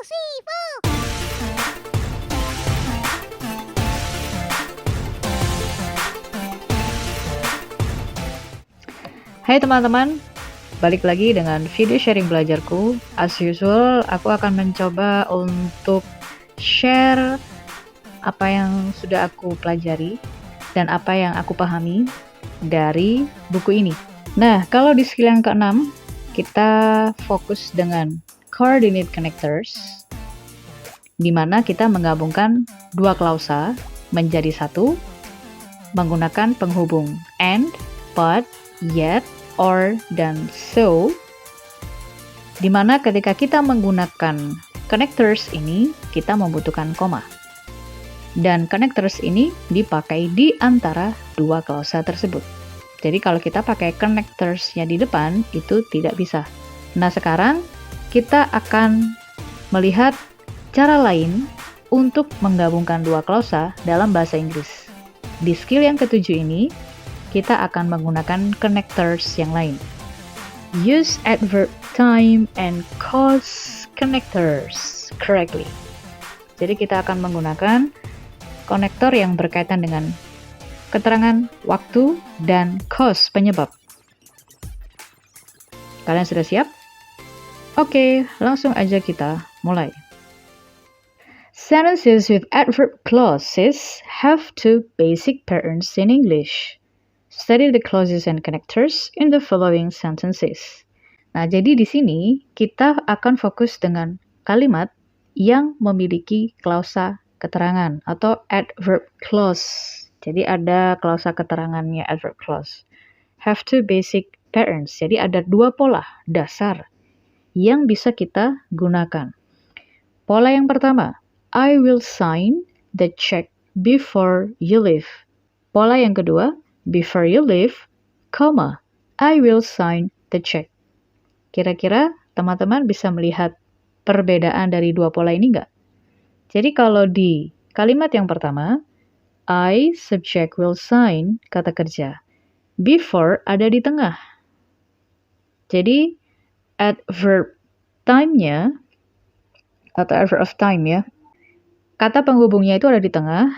three, four. Hai teman-teman, balik lagi dengan video sharing belajarku. As usual, aku akan mencoba untuk share apa yang sudah aku pelajari dan apa yang aku pahami dari buku ini. Nah, kalau di skill yang ke-6, kita fokus dengan coordinate connectors, di mana kita menggabungkan dua klausa menjadi satu menggunakan penghubung and, but, yet, or, dan so, di mana ketika kita menggunakan connectors ini, kita membutuhkan koma. Dan connectors ini dipakai di antara dua klausa tersebut. Jadi kalau kita pakai connectorsnya di depan, itu tidak bisa. Nah sekarang, kita akan melihat cara lain untuk menggabungkan dua klausa dalam bahasa Inggris. Di skill yang ketujuh ini, kita akan menggunakan connectors yang lain. Use adverb time and cause connectors correctly. Jadi kita akan menggunakan konektor yang berkaitan dengan keterangan waktu dan cause penyebab. Kalian sudah siap? Oke, langsung aja kita mulai. Sentences with adverb clauses have two basic patterns in English. Study the clauses and connectors in the following sentences. Nah, jadi di sini kita akan fokus dengan kalimat yang memiliki klausa keterangan atau adverb clause. Jadi ada klausa keterangannya adverb clause. Have two basic patterns. Jadi ada dua pola dasar yang bisa kita gunakan. Pola yang pertama, I will sign the check before you leave. Pola yang kedua, before you leave, comma, I will sign the check. Kira-kira teman-teman bisa melihat perbedaan dari dua pola ini nggak? Jadi kalau di kalimat yang pertama, I, subject, will sign, kata kerja. Before ada di tengah. Jadi adverb time-nya, atau adverb of time ya, kata penghubungnya itu ada di tengah,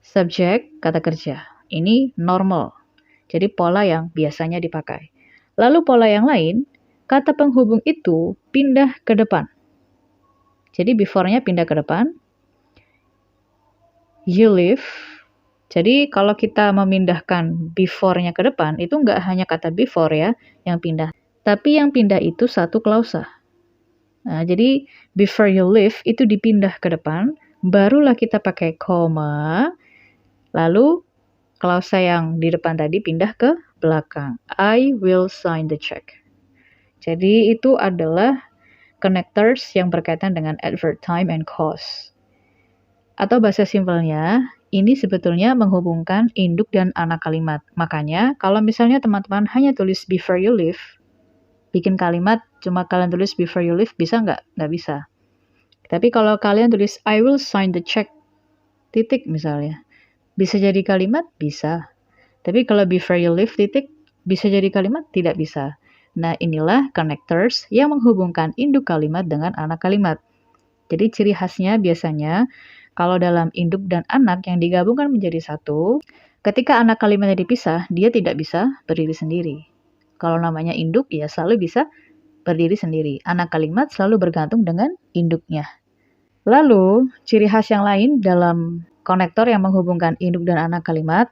subject, kata kerja. Ini normal, jadi pola yang biasanya dipakai. Lalu pola yang lain, kata penghubung itu pindah ke depan. Jadi before-nya pindah ke depan. You live. Jadi kalau kita memindahkan before-nya ke depan, itu nggak hanya kata before ya yang pindah. Tapi yang pindah itu satu klausa. Nah, jadi before you live itu dipindah ke depan, barulah kita pakai koma, lalu klausa yang di depan tadi pindah ke belakang. I will sign the check. Jadi itu adalah connectors yang berkaitan dengan adverb time and cause. Atau bahasa simpelnya, ini sebetulnya menghubungkan induk dan anak kalimat. Makanya kalau misalnya teman-teman hanya tulis before you leave, bikin kalimat cuma kalian tulis before you leave, bisa nggak? Nggak bisa. Tapi kalau kalian tulis I will sign the check, titik misalnya, bisa jadi kalimat? Bisa. Tapi kalau before you leave, titik, bisa jadi kalimat? Tidak bisa. Nah, inilah connectors yang menghubungkan induk kalimat dengan anak kalimat. Jadi ciri khasnya biasanya, kalau dalam induk dan anak yang digabungkan menjadi satu, ketika anak kalimatnya dipisah, dia tidak bisa berdiri sendiri. Kalau namanya induk, ya selalu bisa berdiri sendiri. Anak kalimat selalu bergantung dengan induknya. Lalu, ciri khas yang lain dalam konektor yang menghubungkan induk dan anak kalimat,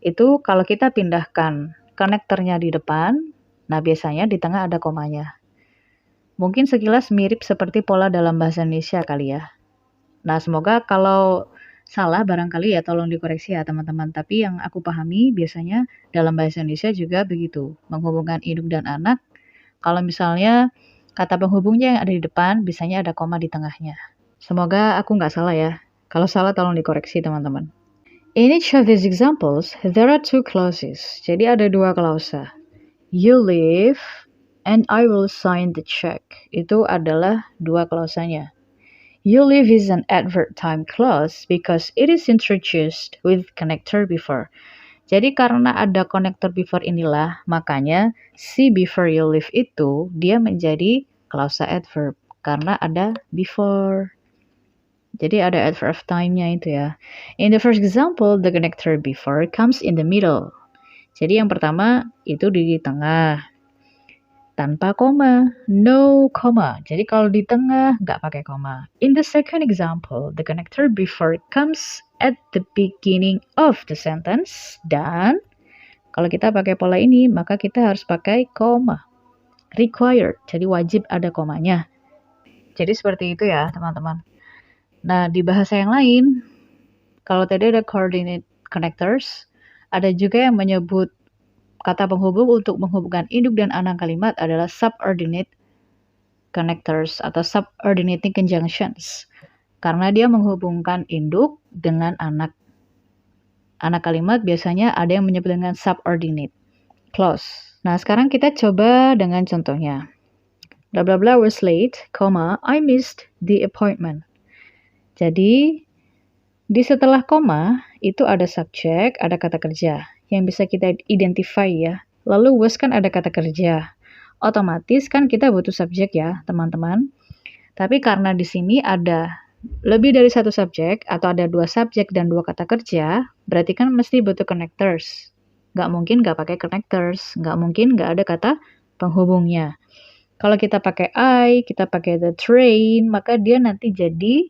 itu kalau kita pindahkan konektornya di depan, nah biasanya di tengah ada komanya. Mungkin sekilas mirip seperti pola dalam bahasa Indonesia kali ya. Nah semoga kalau salah barangkali ya tolong dikoreksi ya teman-teman. Tapi yang aku pahami biasanya dalam bahasa Indonesia juga begitu. Menghubungkan induk dan anak, kalau misalnya kata penghubungnya yang ada di depan, biasanya ada koma di tengahnya. Semoga aku nggak salah ya. Kalau salah tolong dikoreksi teman-teman. In each of these examples, there are two clauses. Jadi ada dua klausa. You leave and I will sign the check. Itu adalah dua klausanya. You leave is an adverb time clause because it is introduced with connector before. Jadi karena ada connector before inilah, makanya si before you leave itu dia menjadi klausa adverb. karena ada before. Jadi ada adverb of time-nya itu ya. In the first example, the connector before comes in the middle. Jadi yang pertama itu di tengah. Tanpa koma, no koma. Jadi kalau di tengah nggak pakai koma. In the second example, the connector before comes at the beginning of the sentence. Dan kalau kita pakai pola ini, maka kita harus pakai koma. Required, jadi wajib ada komanya. Jadi seperti itu ya teman-teman. Nah di bahasa yang lain, kalau tadi ada coordinate connectors, ada juga yang menyebut kata penghubung untuk menghubungkan induk dan anak kalimat adalah subordinate connectors atau subordinating conjunctions. Karena dia menghubungkan induk dengan anak. Anak kalimat biasanya ada yang menyebut dengan subordinate clause. Nah, sekarang kita coba dengan contohnya. Blah blah blah was late, I missed the appointment. Jadi, di setelah koma itu ada subjek, ada kata kerja yang bisa kita identify ya. Lalu was kan ada kata kerja. Otomatis kan kita butuh subjek ya, teman-teman. Tapi karena di sini ada lebih dari satu subjek atau ada dua subjek dan dua kata kerja, berarti kan mesti butuh connectors. Nggak mungkin nggak pakai connectors, nggak mungkin nggak ada kata penghubungnya. Kalau kita pakai I, kita pakai the train, maka dia nanti jadi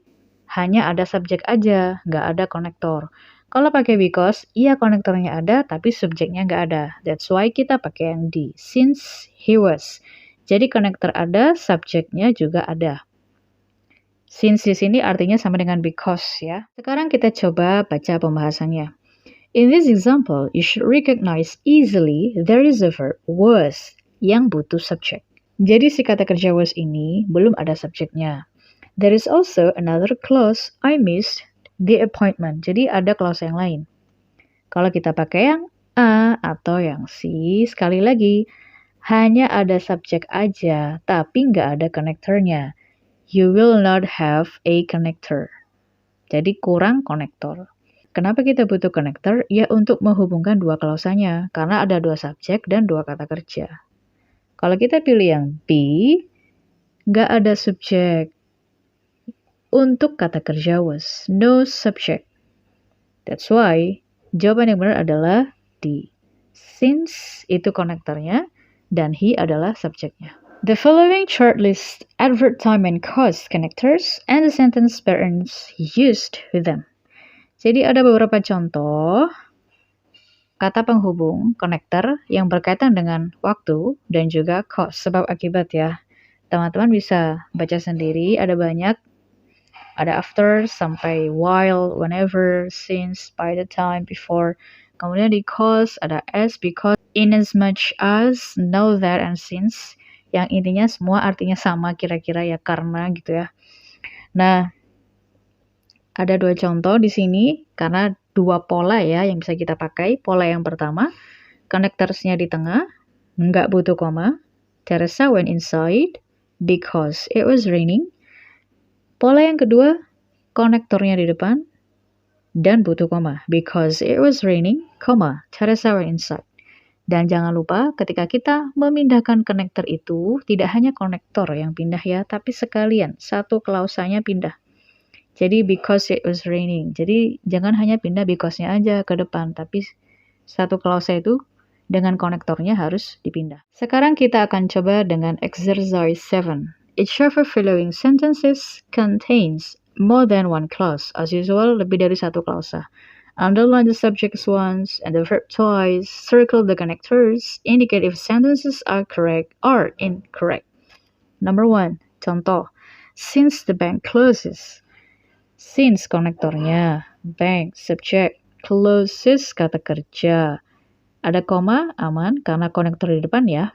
hanya ada subjek aja, nggak ada konektor. Kalau pakai because, iya konektornya ada, tapi subjeknya nggak ada. That's why kita pakai yang di since he was. Jadi konektor ada, subjeknya juga ada. Since di sini artinya sama dengan because ya. Sekarang kita coba baca pembahasannya. In this example, you should recognize easily there is a verb was yang butuh subjek. Jadi si kata kerja was ini belum ada subjeknya. There is also another clause, I missed the appointment. Jadi ada clause yang lain. Kalau kita pakai yang A atau yang C, sekali lagi, hanya ada subjek aja, tapi nggak ada konektornya. You will not have a connector. Jadi kurang konektor. Kenapa kita butuh konektor? Ya untuk menghubungkan dua klausanya, karena ada dua subjek dan dua kata kerja. Kalau kita pilih yang B, nggak ada subjek. Untuk kata kerja was, no subject. That's why, jawaban yang benar adalah D. Since itu konektornya, dan he adalah subjeknya. The following chart lists adverb time and cause connectors and the sentence patterns used with them. Jadi ada beberapa contoh kata penghubung, konektor yang berkaitan dengan waktu dan juga cause, sebab akibat ya. Teman-teman bisa baca sendiri, ada banyak. Ada after, sampai while, whenever, since, by the time, before. Kemudian di cause ada as, because, in as much as, know that, and since. Yang intinya semua artinya sama kira-kira ya, karena gitu ya. Nah, ada dua contoh di sini karena dua pola ya yang bisa kita pakai. Pola yang pertama, connectors-nya di tengah, nggak butuh koma. Teresa went inside because it was raining. Pola yang kedua, konektornya di depan dan butuh koma. Because it was raining, Teresa went inside. Dan jangan lupa ketika kita memindahkan konektor itu, tidak hanya konektor yang pindah ya, tapi sekalian satu klausanya pindah. Jadi because it was raining. Jadi jangan hanya pindah because-nya aja ke depan, tapi satu klausa itu dengan konektornya harus dipindah. Sekarang kita akan coba dengan exercise 7. Each of the following sentences contains more than one clause. As usual, lebih dari satu klausa. Underline the subjects once and the verb twice. Circle the connectors. Indicate if sentences are correct or incorrect. Number 1. Contoh. Since the bank closes. Since konektornya. Bank, subject. Closes, kata kerja. Ada koma, aman, karena konektor di depan ya.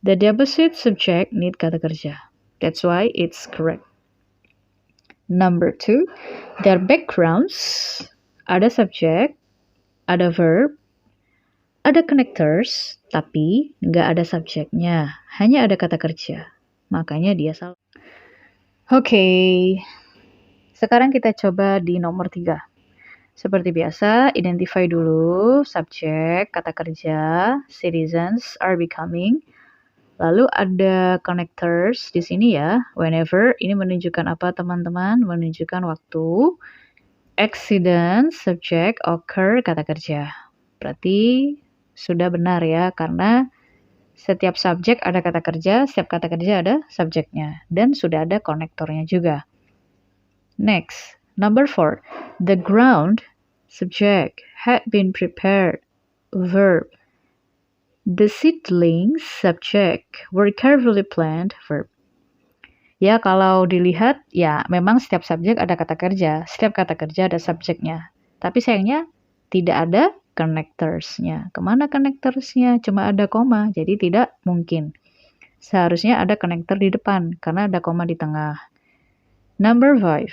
The deposit subject need kata kerja. That's why it's correct. Number 2, their backgrounds. Ada subject, ada verb, ada connectors, tapi nggak ada subjeknya. Hanya ada kata kerja. Makanya dia salah. Oke, sekarang kita coba di nomor 3. Seperti biasa, identify dulu subjek, kata kerja, citizens are becoming. Lalu ada connectors di sini ya. Whenever ini menunjukkan apa teman-teman? Menunjukkan waktu. Accident, subject, occur, kata kerja. Berarti sudah benar ya, karena setiap subjek ada kata kerja, setiap kata kerja ada subjeknya. Dan sudah ada konektornya juga. Next, number 4. The ground, subject, had been prepared, verb. The seedlings, subject, were carefully planted, verb. Ya, kalau dilihat, ya memang setiap subjek ada kata kerja, setiap kata kerja ada subjeknya. Tapi sayangnya tidak ada connectors-nya. Kemana connectors-nya? Cuma ada koma, jadi tidak mungkin. Seharusnya ada connector di depan, karena ada koma di tengah. Number 5.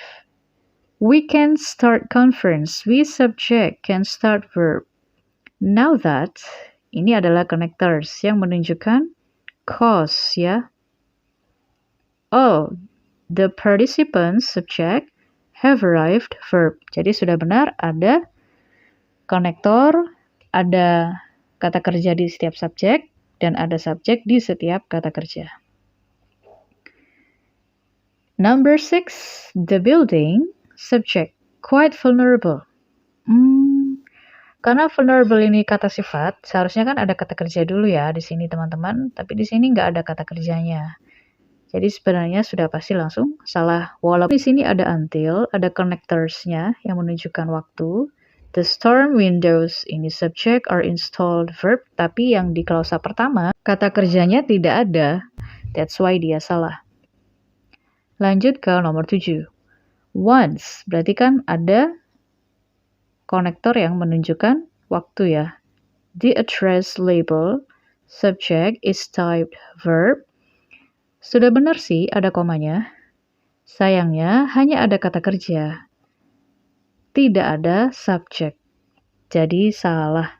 We can start conference with subject can start verb. Now that, ini adalah connectors yang menunjukkan cause ya. Oh, the participants subject have arrived verb. Jadi sudah benar ada konektor, ada kata kerja di setiap subjek, dan ada subjek di setiap kata kerja. Number 6, the building subject quite vulnerable. Karena vulnerable ini kata sifat, seharusnya kan ada kata kerja dulu ya di sini teman-teman, tapi di sini nggak ada kata kerjanya. Jadi sebenarnya sudah pasti langsung salah. Walaupun di sini ada until, ada connectors-nya yang menunjukkan waktu. The storm windows ini subject are installed verb, tapi yang di klausa pertama kata kerjanya tidak ada. That's why dia salah. Lanjut ke nomor 7. Once, berarti kan ada konektor yang menunjukkan waktu ya. The address label, subject is typed verb. Sudah benar sih ada komanya. Sayangnya hanya ada kata kerja. Tidak ada subjek. Jadi salah.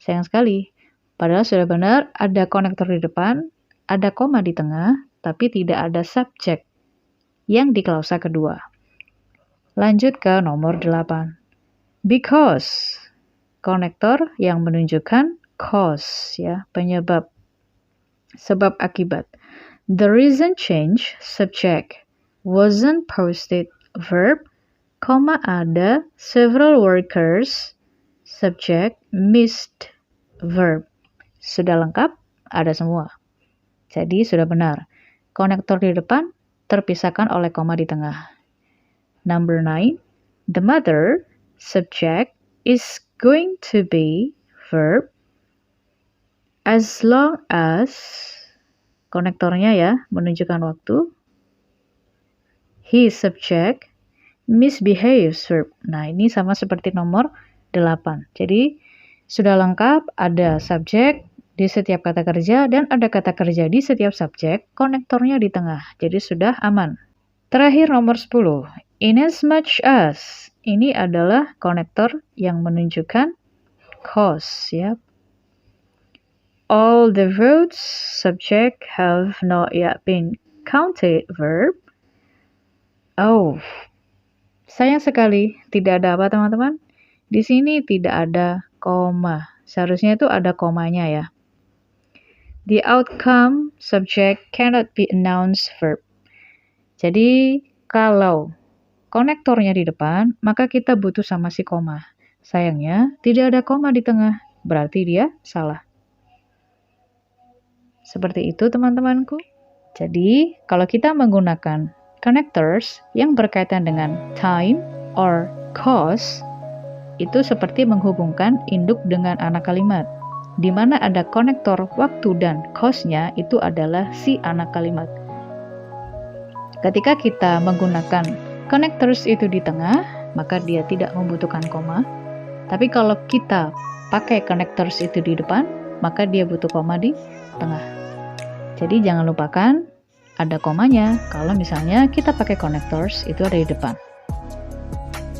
Sayang sekali. Padahal sudah benar ada konektor di depan, ada koma di tengah, tapi tidak ada subjek yang di klausa kedua. Lanjut ke nomor 8. Because, konektor yang menunjukkan cause ya, penyebab. Sebab akibat. The reason change, subject, wasn't posted, verb, koma ada, several workers, subject, missed, verb. Sudah lengkap, ada semua. Jadi sudah benar. Konektor di depan terpisahkan oleh koma di tengah. Number 9, the mother, subject, is going to be, verb, as long as, konektornya ya, menunjukkan waktu. He subject, misbehaves verb. Nah, ini sama seperti nomor 8. Jadi, sudah lengkap, ada subjek di setiap kata kerja, dan ada kata kerja di setiap subjek, konektornya di tengah. Jadi, sudah aman. Terakhir nomor 10. Inasmuch as, ini adalah konektor yang menunjukkan cause ya. All the votes subject have not yet been counted verb. Oh, sayang sekali tidak ada apa teman-teman? Di sini tidak ada koma. Seharusnya itu ada komanya ya. The outcome subject cannot be announced verb. Jadi kalau konektornya di depan, maka kita butuh sama si koma. Sayangnya tidak ada koma di tengah, berarti dia salah. Seperti itu teman-temanku. Jadi, kalau kita menggunakan connectors yang berkaitan dengan time or cause, itu seperti menghubungkan induk dengan anak kalimat. Di mana ada konektor waktu dan cause-nya itu adalah si anak kalimat. Ketika kita menggunakan connectors itu di tengah, maka dia tidak membutuhkan koma. Tapi kalau kita pakai connectors itu di depan, maka dia butuh koma di tengah. Jadi jangan lupakan ada komanya kalau misalnya kita pakai connectors itu ada di depan.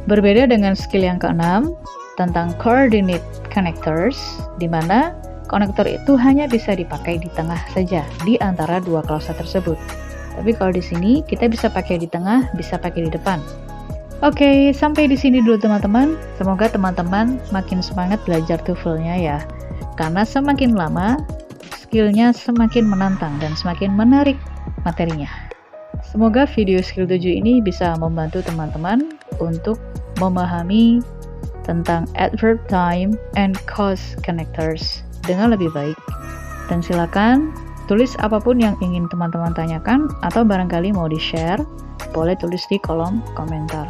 Berbeda dengan skill yang ke-6 tentang coordinate connectors, di mana konektor itu hanya bisa dipakai di tengah saja di antara dua klausa tersebut. Tapi kalau di sini kita bisa pakai di tengah, bisa pakai di depan. Oke, sampai di sini dulu teman-teman. Semoga teman-teman makin semangat belajar TOEFL-nya ya. Karena semakin lama skill-nya semakin menantang dan semakin menarik materinya. Semoga video skill 7 ini bisa membantu teman-teman untuk memahami tentang adverb time and cause connectors dengan lebih baik. Dan silakan tulis apapun yang ingin teman-teman tanyakan atau barangkali mau di-share, boleh tulis di kolom komentar.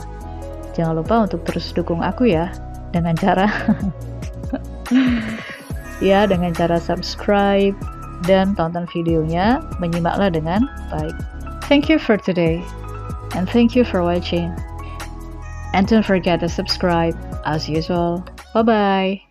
Jangan lupa untuk terus dukung aku ya, dengan cara dengan cara subscribe dan tonton videonya, menyimaklah dengan baik. Thank you for today, and thank you for watching. And don't forget to subscribe as usual. Bye-bye.